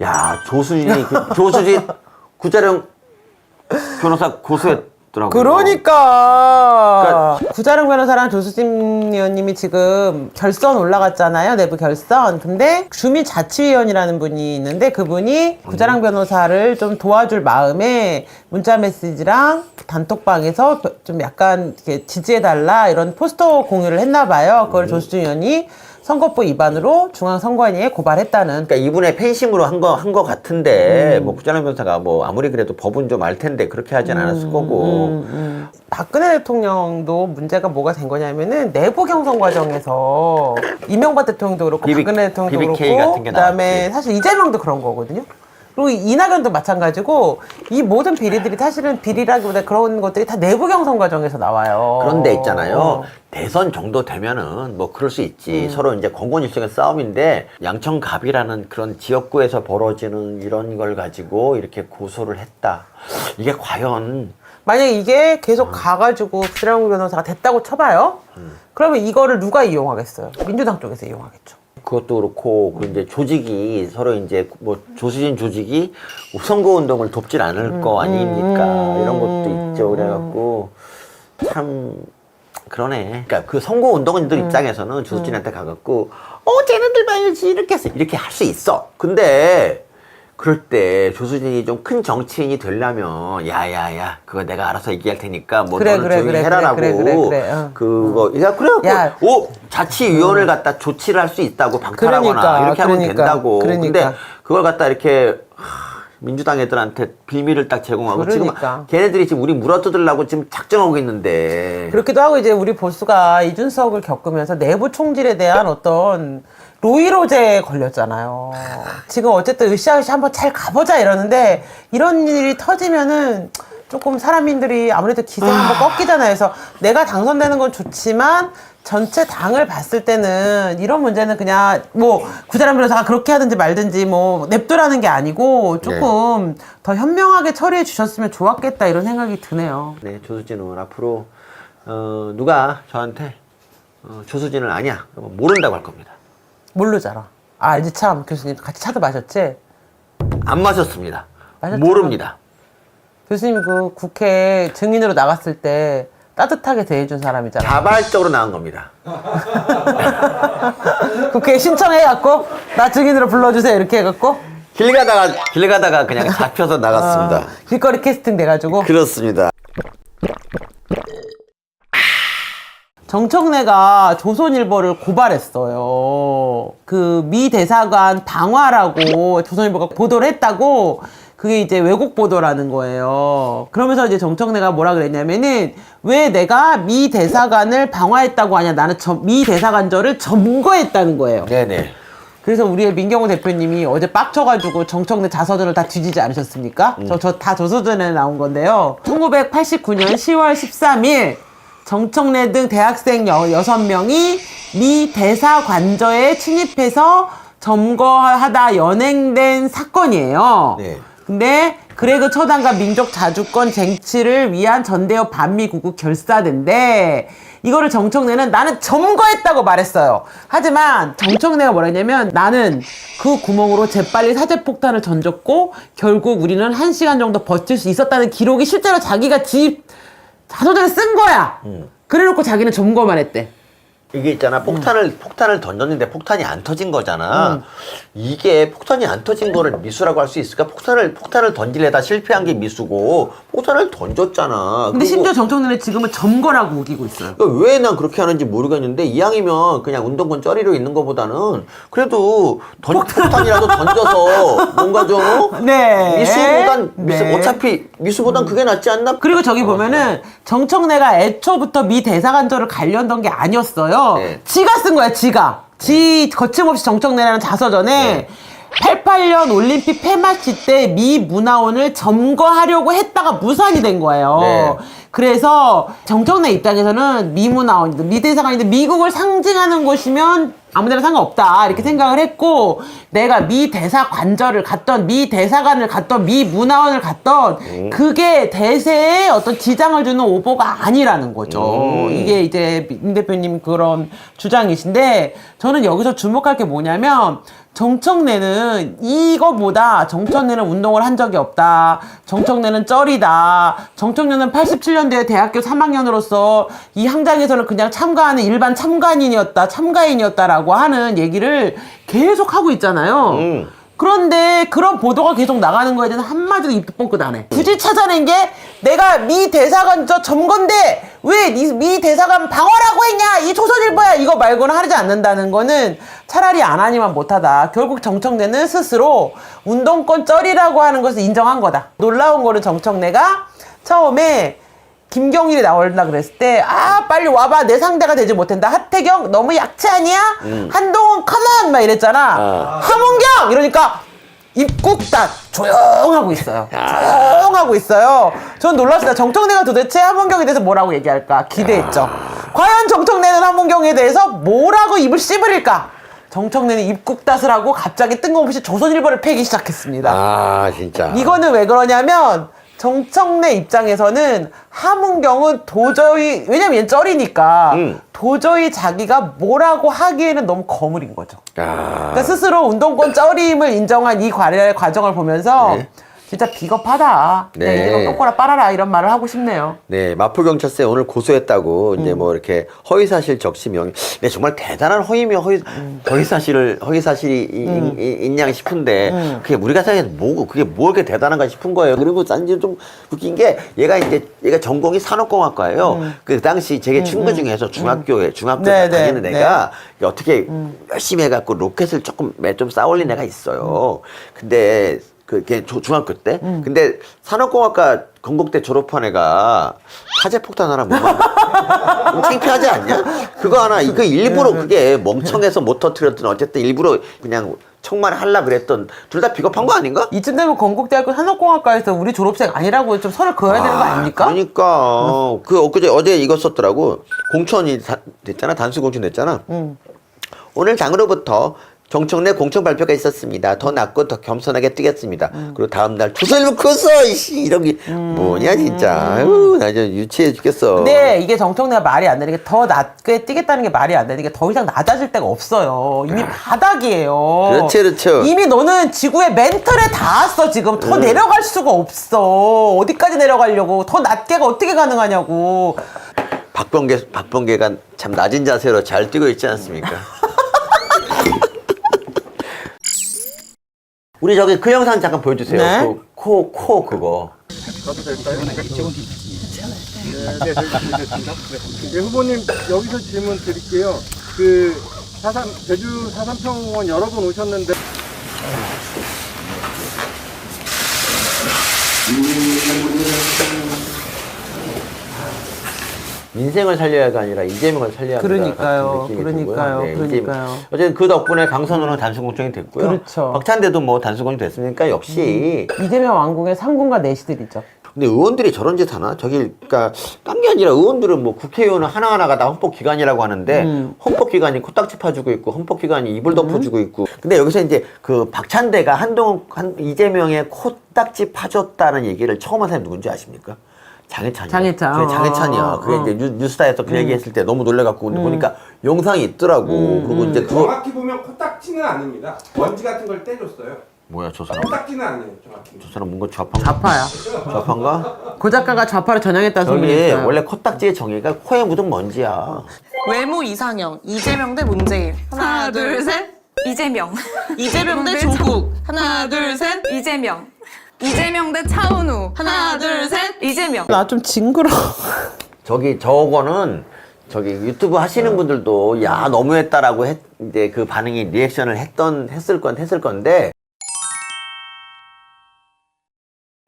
야, 조수진 구자령 변호사 고소했더라고요. 그러니까 구자령 변호사랑 조수진 의원님이 지금 결선 올라갔잖아요. 내부 결선. 근데 주민자치위원이라는 분이 있는데 그분이 구자령 변호사를 좀 도와줄 마음에 문자 메시지랑 단톡방에서 좀 약간 이렇게 지지해달라 이런 포스터 공유를 했나 봐요. 그걸 조수진 의원이 선거법 위반으로 중앙선관위에 고발했다는. 그러니까 이분의 팬심으로 한 거 같은데 뭐 구자령 변호사가 뭐 아무리 그래도 법은 좀 알 텐데 그렇게 하진 않았을 거고. 박근혜 대통령도 문제가 뭐가 된 거냐면은 내부 경선 과정에서 이명박 대통령도 그렇고 박근혜 대통령도 BBK 그렇고 같은 게 그다음에 나왔지. 사실 이재명도 그런 거거든요. 그리고 이낙연도 마찬가지고 이 모든 비리들이 사실은 비리라기보다 그런 것들이 다 내부 경선 과정에서 나와요. 그런데 있잖아요. 대선 정도 되면은 뭐 그럴 수 있지. 서로 이제 공권일성의 싸움인데 양천갑이라는 그런 지역구에서 벌어지는 이런 걸 가지고 이렇게 고소를 했다. 이게 과연 만약에 이게 계속 가가지고 구자령 변호사가 됐다고 쳐봐요. 그러면 이거를 누가 이용하겠어요? 민주당 쪽에서 이용하겠죠. 그것도 그렇고 그 이제 조직이 서로 이제 뭐 조수진 조직이 선거운동을 돕질 않을 거 아닙니까? 이런 것도 있죠. 그래갖고 참 그러네. 그러니까 그 선거운동원들 입장에서는 조수진한테 가갖고 쟤네들 봐야지 이렇게 해서 이렇게 할 수 있어. 근데 그럴 때 조수진이 좀 큰 정치인이 되려면 야야야 그거 내가 알아서 얘기할 테니까 뭐 그래, 너는 그래, 조용히 그래, 해라라고 그래, 그래, 그래. 그거 야 그래갖고 야. 자치위원을 갖다 조치를 할 수 있다고 방탈하거나 그러니까, 이렇게 하면 그러니까, 된다고. 그러니까. 근데 그걸 갖다 이렇게 민주당 애들한테 빌미를 딱 제공하고 그러니까. 지금 걔네들이 지금 우리 물어뜯으려고 지금 작정하고 있는데 그렇기도 하고 이제 우리 보수가 이준석을 겪으면서 내부 총질에 대한 어떤 로이로제에 걸렸잖아요. 지금 어쨌든 으쌰으쌰 한번 잘 가보자 이러는데 이런 일이 터지면은 조금 사람들이 아무래도 기세 한번 꺾이잖아요. 그래서 내가 당선되는 건 좋지만 전체 당을 봤을 때는 이런 문제는 그냥 뭐 구자령 변호사가 그렇게 하든지 말든지 뭐 냅두라는 게 아니고 조금 더 현명하게 처리해 주셨으면 좋았겠다 이런 생각이 드네요. 네, 조수진 의원 앞으로 누가 저한테 조수진을 아냐 그러면 모른다고 할 겁니다. 모르잖아. 아, 알지 참 교수님 같이 차도 마셨지? 안 마셨습니다. 마셨잖아. 모릅니다. 교수님 그 국회 증인으로 나갔을 때 따뜻하게 대해준 사람이잖아. 자발적으로 나온 겁니다. 국회에 신청해갖고 나 증인으로 불러주세요 이렇게 해갖고 길 가다가 그냥 잡혀서 나갔습니다. 길거리 캐스팅 돼가지고 그렇습니다. 정청래가 조선일보를 고발했어요. 그 미 대사관 방화라고 조선일보가 보도를 했다고 그게 이제 왜곡 보도라는 거예요. 그러면서 이제 정청래가 뭐라 그랬냐면은 왜 내가 미 대사관을 방화했다고 하냐 나는 미 대사관절을 점거했다는 거예요. 네네. 그래서 우리의 민경호 대표님이 어제 빡쳐가지고 정청래 자서전을 다 뒤지지 않으셨습니까? 다 조서전에 나온 건데요. 1989년 10월 13일 정청래 등 대학생 6명이 미 대사관저에 침입해서 점거하다 연행된 사건이에요. 네. 근데 그레그 처단과 민족 자주권 쟁취를 위한 전대협 반미구국 결사대인데 이거를 정청래는 나는 점거했다고 말했어요. 하지만 정청래가 뭐라 했냐면 나는 그 구멍으로 재빨리 사제폭탄을 던졌고 결국 우리는 1시간 정도 버틸 수 있었다는 기록이 실제로 자기가 자소전에 쓴 거야. 그래놓고 자기는 점거만 했대. 이게 있잖아 폭탄을 던졌는데 폭탄이 안 터진 거잖아. 이게 폭탄이 안 터진 거를 미수라고 할 수 있을까? 폭탄을 던지려다 실패한 게 미수고 폭탄을 던졌잖아. 근데 심지어 정청래는 지금은 점거라고 우기고 있어요. 왜 난 그렇게 하는지 모르겠는데 이왕이면 그냥 운동권 쩌리로 있는 것보다는 그래도 폭탄이라도 던져서 뭔가 좀 네. 어차피 미수보단 그게 낫지 않나? 그리고 저기 보면은 정청래가 애초부터 미 대사관저를 가려던 게 아니었어요. 네. 지가 쓴 거야, 지가. 거침없이 정청래라는 자서전에 88년 올림픽 폐막식 때 미 문화원을 점거하려고 했다가 무산이 된 거예요. 네. 그래서 정청래 입장에서는 미 문화원이든 미 대사관이든 미국을 상징하는 곳이면 아무데나 상관없다 이렇게 생각을 했고 내가 미 대사관저를 갔던 미 대사관을 갔던 미 문화원을 갔던 그게 대세에 어떤 지장을 주는 오보가 아니라는 거죠. 이게 이제 임 대표님 그런 주장이신데 저는 여기서 주목할 게 뭐냐면 정청래는 이거보다 정청래는 운동을 한 적이 없다. 정청래는 쩔이다. 정청래는 87년도에 대학교 3학년으로서 이 항장에서는 그냥 참가하는 일반 참가인이었다라고 하는 얘기를 계속 하고 있잖아요. 그런데 그런 보도가 계속 나가는 거에 대해서 한마디도 입도 뻥끗 안 해. 굳이 찾아낸 게 내가 미 대사관 저 점건데 왜 미 대사관 방어라고 했냐 이 조선일보야 이거 말고는 하지 않는다는 거는 차라리 안 하니만 못하다. 결국 정청래는 스스로 운동권 쩔이라고 하는 것을 인정한 거다. 놀라운 거는 정청래가 처음에 김경일이 나올라 그랬을 때 빨리 와봐 내 상대가 되지 못한다. 하태경 너무 약체 아니야? 한동훈 컴온 막 이랬잖아. 함은경 이러니까 입국 다 조용하고 있어요. 조용하고 있어요. 전 놀랐어요. 정청래가 도대체 함은경에 대해서 뭐라고 얘기할까 기대했죠. 과연 정청래는 함은경에 대해서 뭐라고 입을 씨부릴까? 정청래는 입국 탓을 하고 갑자기 뜬금없이 조선일보를 패기 시작했습니다. 진짜. 이거는 왜 그러냐면 정청래 입장에서는 함은경은 도저히 왜냐면 얘는 쩔이니까 도저히 자기가 뭐라고 하기에는 너무 거물인 거죠. 그러니까 스스로 운동권 쩔임을 인정한 이 과정을 보면서 진짜 비겁하다. 네. 네. 이제 똑바로 빨아라 이런 말을 하고 싶네요. 네, 마포경찰서에 오늘 고소했다고 이제 뭐 이렇게 허위사실 적시명. 네, 정말 대단한 허위사실이 있냐 싶은데 그게 우리가 생각해서 그게 뭐 이렇게 대단한가 싶은 거예요. 그리고 난 좀 웃긴 게 얘가 전공이 산업공학과예요. 그 당시 제게 친구 중에서 중학교 네, 다니는 네, 애가 어떻게 열심히 해갖고 로켓을 좀 쌓아올린 애가 있어요. 근데 그게 중학교 때. 근데 산업공학과 건국대 졸업한 애가 화재폭탄 하나 못 만들어. 창피하지 않냐? 그거 하나 이거 일부러 그게 멍청해서 못 터뜨렸든 어쨌든 일부러 그냥 청만 하려 그랬던 둘 다 비겁한 거 아닌가? 이쯤 되면 건국대학교 산업공학과에서 우리 졸업생 아니라고 좀 선을 그어야 되는 거 아닙니까? 그러니까 어제 이거 썼더라고. 공천이 됐잖아. 단수 공천 됐잖아. 오늘 당으로부터 정청래 공천 발표가 있었습니다. 더 낫고 더 겸손하게 뛰겠습니다. 그리고 다음날 조선일보 컸어 이씨 이런 게 뭐냐 진짜. 아유 나 좀 유치해 죽겠어. 근데 이게 정청래가 말이 안 되는 게 더 낮게 뛰겠다는 게 말이 안 되는 게 더 이상 낮아질 데가 없어요. 이미 바닥이에요. 그렇죠. 이미 너는 지구의 멘틀에 닿았어 지금. 더 내려갈 수가 없어. 어디까지 내려가려고. 더 낮게가 어떻게 가능하냐고. 박범계가 참 낮은 자세로 잘 뛰고 있지 않습니까? 우리 저기 그 영상 잠깐 보여주세요. 네. 그 코 그거. 가도 될까요? 네, 알겠습니다. 네, 후보님 여기서 질문 드릴게요. 제주 사삼평원 여러 번 오셨는데 민생을 살려야가 아니라 이재명을 살려야 한다 그러니까요. 같은 느낌이 그러니까요. 들고요. 그러니까요. 어쨌든 그 덕분에 강선우는 단수 공천이 됐고요. 그렇죠. 박찬대도 뭐 단수 공천이 됐으니까 역시 이재명 왕국의 상군과 내시들이죠. 근데 의원들이 저런 짓 하나? 그러니까 딴 게 아니라 의원들은 뭐 국회의원은 하나하나가 다 헌법기관이라고 하는데 헌법기관이 코딱지 파주고 있고 헌법기관이 이불 덮어주고 있고 근데 여기서 이제 그 박찬대가 이재명의 코딱지 파줬다는 얘기를 처음 한 사람이 누군지 아십니까? 장해찬이야. 장해찬. 그게 장해찬이야. 그게 이제 뉴스타에서 그 얘기했을 때 너무 놀래갖고 근데 보니까 영상이 있더라고. 그리고 이제 그거 정확히 보면 코딱지는 아닙니다. 먼지 같은 걸 떼줬어요. 뭐야 저 사람? 코딱지는 아니에요, 정확히. 저 사람 뭔가 좌파? 좌파야. 좌파인가? 그 작가가 좌파를 전향했다는 소문이 저기 있어요. 원래 코딱지의 정의가 코에 묻은 먼지야. 외모 이상형 이재명 대 문재인 하나 둘 셋 이재명. 이재명 대 조국 하나 둘 셋 이재명. 이재명 대 차은우. 하나 둘 셋 이재명. 나 좀 징그러. 저거는 저기 유튜브 하시는 분들도 야 너무했다라고 이제 그 반응이 리액션을 했을 건데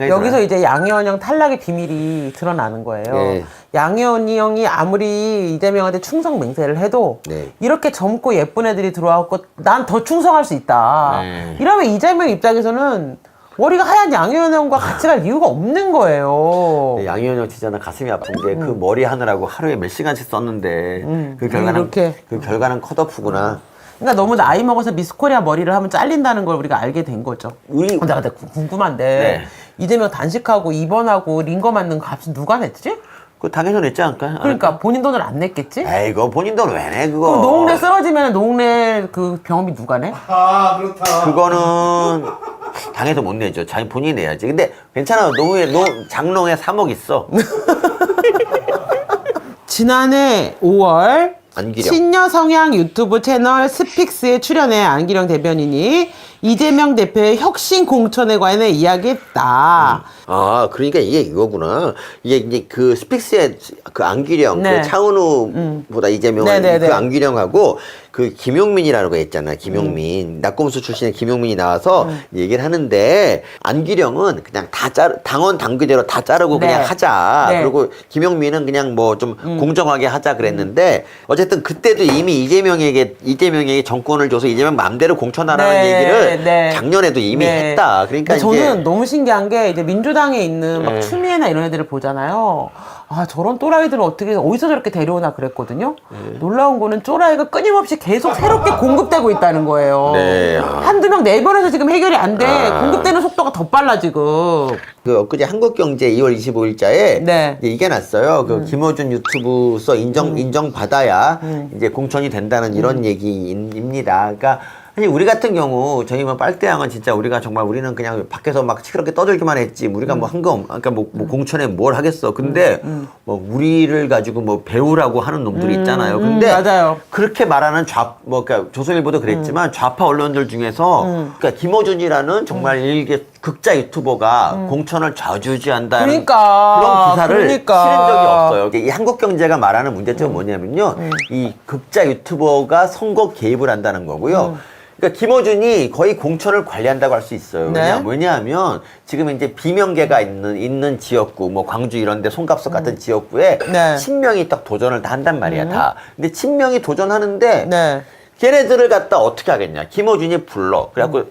여기서 이제 양희원 형 탈락의 비밀이 드러나는 거예요. 네. 양희원 형이 아무리 이재명한테 충성 맹세를 해도 네. 이렇게 젊고 예쁜 애들이 들어와갖고 난 더 충성할 수 있다. 네. 이러면 이재명 입장에서는 머리가 하얀 양희원 형과 같이 갈 이유가 없는 거예요. 양희원 형 진짜 나 가슴이 아픈 게 그 머리 하느라고 하루에 몇 시간씩 썼는데 그 결과는 컷오프구나. 그러니까 너무 나이 먹어서 미스코리아 머리를 하면 잘린다는 걸 우리가 알게 된 거죠. 나 근데 궁금한데 네. 이재명 단식하고 입원하고 링거 맞는 값은 누가 냈지? 그거 당해서 냈지 않을까요? 그러니까 본인 돈을 안 냈겠지? 에이거 본인 돈 왜 내 그거? 그럼 노웅래 쓰러지면 노웅래 그 병원비 누가 내? 아 그렇다. 그거는 당해서 못 내죠. 자기 본인이 내야지. 근데 괜찮아. 장롱에 3억 있어. 지난해 5월 안기령. 신여 성향 유튜브 채널 스픽스에 출연해 안기령 대변인이 이재명 대표의 혁신 공천에 관해 이야기했다. 아, 그러니까 이게 이거구나. 이게 이제 그 스픽스의 그 안기령, 네. 그 차은우보다 이재명은 네네네. 그 안기령하고 그 김용민이라는 거 있잖아. 김용민. 낙검수 출신의 김용민이 나와서 얘기를 하는데 안기령은 그냥 당원 당규대로 다 자르고 네. 그냥 하자. 네. 그리고 김용민은 그냥 뭐 좀 공정하게 하자 그랬는데 어쨌든 그때도 이미 이재명에게 정권을 줘서 이재명 마음대로 공천하라는 네, 얘기를 네. 작년에도 이미 네. 했다. 그러니까 근데 이제 저는 너무 신기한 게 이제 민주당에 있는 막 네. 추미애나 이런 애들을 보잖아요. 아 저런 또라이들을 어떻게 어디서 저렇게 데려오나 그랬거든요. 네. 놀라운 거는 또라이가 끊임없이 계속 새롭게 공급되고 있다는 거예요. 네. 한두 명 내보내서 지금 해결이 안 돼. 아. 공급되는 속도가 더 빨라 지금. 그 엊그제 한국경제 2월 25일자에 네. 이게 났어요. 그 김어준 유튜브서 인정받아야 이제 공천이 된다는 이런 얘기입니다. 그러니까 사실 우리 같은 경우 저희 뭐 빨대양은 진짜 우리가 정말 우리는 그냥 밖에서 막 시끄럽게 떠들기만 했지 우리가 뭐 한 거 그러니까 뭐 공천에 뭘 하겠어. 근데 뭐 우리를 가지고 뭐 배우라고 하는 놈들이 있잖아요. 근데 맞아요. 그렇게 말하는 그러니까 조선일보도 그랬지만 좌파 언론들 중에서 그러니까 김어준이라는 정말 일개 극자 유튜버가 공천을 좌지우지한다는 그러니까. 그런 기사를 그러니까. 실은 적이 없어요. 이 한국경제가 말하는 문제점은 뭐냐면요. 이 극자 유튜버가 선거 개입을 한다는 거고요. 그러니까 김어준이 거의 공천을 관리한다고 할 수 있어요. 네. 왜냐하면 지금 이제 비명계가 있는 지역구, 뭐 광주 이런 데 송갑석 같은 지역구에 네. 친명이 딱 도전을 다 한단 말이야, 다. 근데 친명이 도전하는데 네. 걔네들을 갖다 어떻게 하겠냐. 김어준이 불러. 그래갖고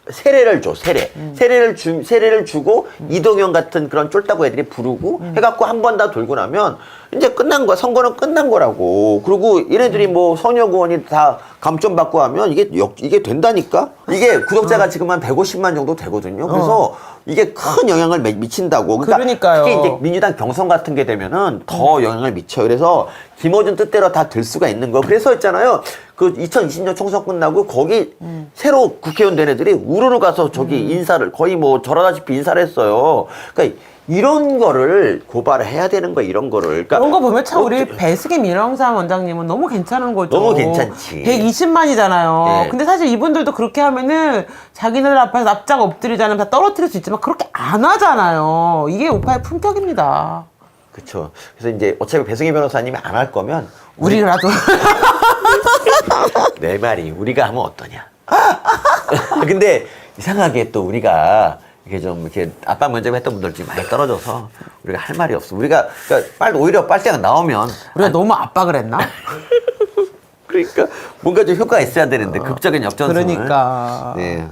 세례를 줘, 세례. 세례를 주고 이동영 같은 그런 쫄따구 애들이 부르고 해갖고 한 번 다 돌고 나면 이제 끝난 거야. 선거는 끝난 거라고. 그리고 얘네들이 뭐 선역 의원이 다 감점 받고 하면 이게 된다니까? 이게 구독자가 지금 한 150만 정도 되거든요. 그래서 이게 큰 영향을 미친다고. 그러니까 그러니까요. 특히 이제 민주당 경선 같은 게 되면은 더 영향을 미쳐요. 그래서 김어준 뜻대로 다 될 수가 있는 거. 그래서 있잖아요. 그 2020년 총선 끝나고 거기 새로 국회의원 된 애들이 우르르 가서 저기 인사를 거의 뭐 저러다시피 인사를 했어요. 그러니까 이런 거를 고발을 해야 되는 거야, 이런 거를. 그러니까 그런 거 보면 참 우리 배승희 민영삼 원장님은 너무 괜찮은 거죠. 너무 괜찮지. 120만이잖아요. 네. 근데 사실 이분들도 그렇게 하면은 자기네들 앞에서 납작 엎드리자면 다 떨어뜨릴 수 있지만 그렇게 안 하잖아요. 이게 우파의 품격입니다. 그쵸. 그래서 이제 어차피 배승희 변호사님이 안 할 거면 우리라도. 내 말이 우리가 하면 어떠냐. 근데 이상하게 또 우리가 이게 좀 이렇게 압박 면접 했던 분들 지금 많이 떨어져서 우리가 할 말이 없어. 우리가 그러니까 오히려 빨대가 나오면 우리가 너무 압박을 했나? 그러니까 뭔가 좀 효과가 있어야 되는데 극적인 역전승을. 그러니까. 네.